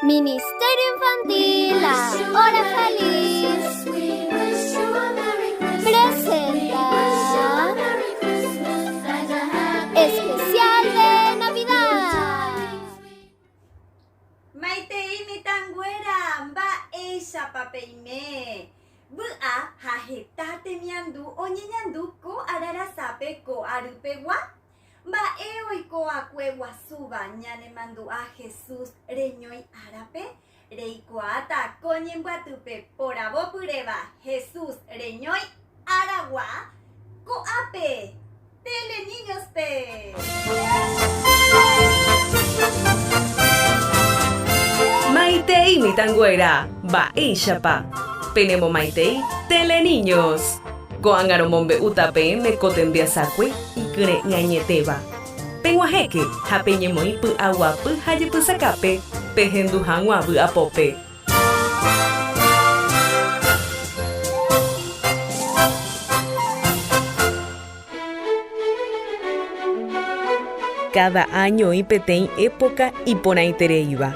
Ministerio Infantil, la hora feliz, presenta especial de Navidad. Maitei mitangüera, mba eisha papeime. Bua hajetate miandu oñeñandu ko ararasape ko arupegua. Mba eoiko akue suba ñane mandu a Jesús reñoi arape. Reikoata koñembuatupe porabo pureba Jesús reñoi aragua ko ape. Tele niños pe. Maitei mitangüera, ba ishapa. Penemo maitei, tele niños. Goangaro mombe utape me kotembia sakwe ikre ñañeteba. Penguajeke, hapeñemoi pu aguapu hayepu sakape, pehendu hanguabu apope. Cada año ipetei época iponaitereiva.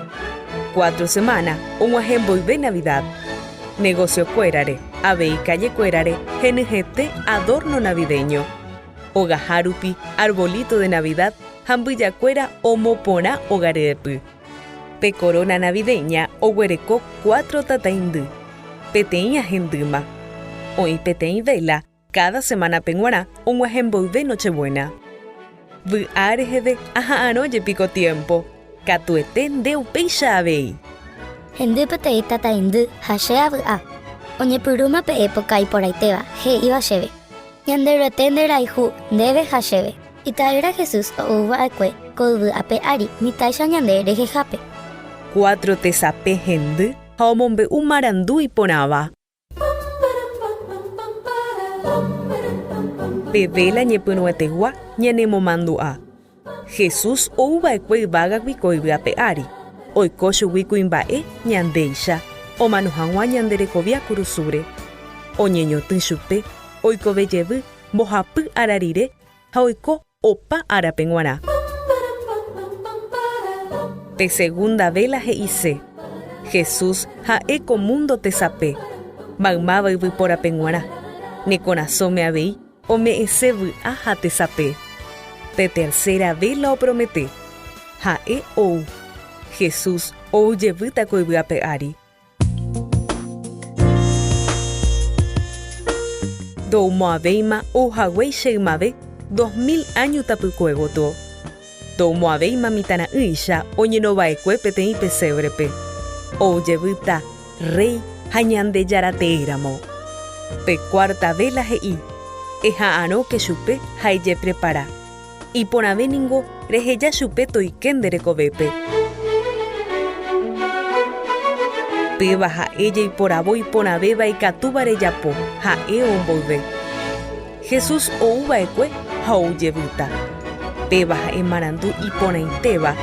4 semanas, un ejemplo de Navidad. Negocio cuérare, abei calle cuérare, genejete, adorno navideño. Ogajarupi, arbolito de Navidad, hambuya cuera, omopona, hogarepu. Pe corona navideña, oguereco 4 tataindu. Peteña genduma. Hoy peteñ vela, cada semana penguará, un ejemplo de Nochebuena. Bu arejede, aja anoye pico tiempo. Catueten de upeixa abei. Hendu petei tataindu hashea a. Oñepyrũma pe época iporãitéva he'ívacheve. Ñanderoete raihu ndéve hachéve. Itaýra Jesús ouva'ekue ko yvy'ápe ári mitãicha ñande rehehápe. 4 tesape hendy ha omombe'u marandu iporãva. Pevela ñepyrũetegua ñanemomandu'a. Jesús ouva'ekue yvágagui ko yvy'ápe ári. Oiko chugui kuimba'e ñandéicha. Omanohag̃ua ñanderekovia kurusúre. Oñeñotỹ chupe, oikovejevy, mbohapy ararire ha oiko opa árape g̃uarã. Pe segunda vela he'ise. Jesús ha'e ko mundo tesape. Maymáva yvypórape g̃uarã. Nekorasõme avei ome'ẽse vy'a ha tesape. Pe tercera vela opromete. Ha'e ou. Jesús oujevýta ko yvy'ápe ári. Doumoavéima ohaguéi cheymave 2000 años tapykuégoto. Doumoavéima mitara'ỹicha oñenova'ekue peteĩ pesébrepe. Oujevýta rey ha ñandejarate'ỹramo. Pe cuarta vela he'i. Eha'ãróke chupe ha ije prepara. Iporãve ningo reheja chupe toike nderekovépe. Péva ha'éje iporavo iporãvéva ikatúva rejapo ha'e omboyve. Jesús ouva'ekue ha oujevýta. Péva ha'e marandu iporãitéva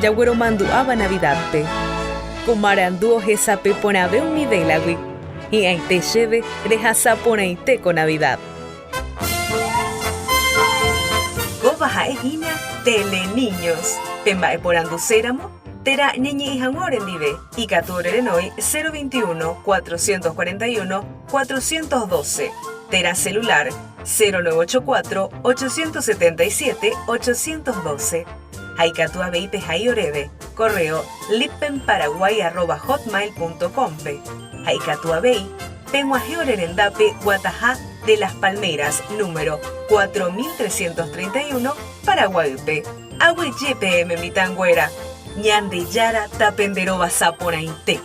jagueromandu'áva Navidadpe. Ko marandu ohesape porãve umi vélagui. Hi'ãite chéve rehasa porãite ko Navidad. Kóva ha'ehína Tele Niños. Pe mba'e poranduséramo tera ñeñe'i hag̃ua orendive ikatu orerenói 021 441 412. Tera celular 0984 877 812. Haikatu aveipe hai oreve. Correo lipenparaguay@hotmail.com. Haikatu avei penguaje orerendape Guatajá de las Palmeras número 4331 Paraguaype. Agüe YPM mitangüera. Ñande yara tapenderova saponainte.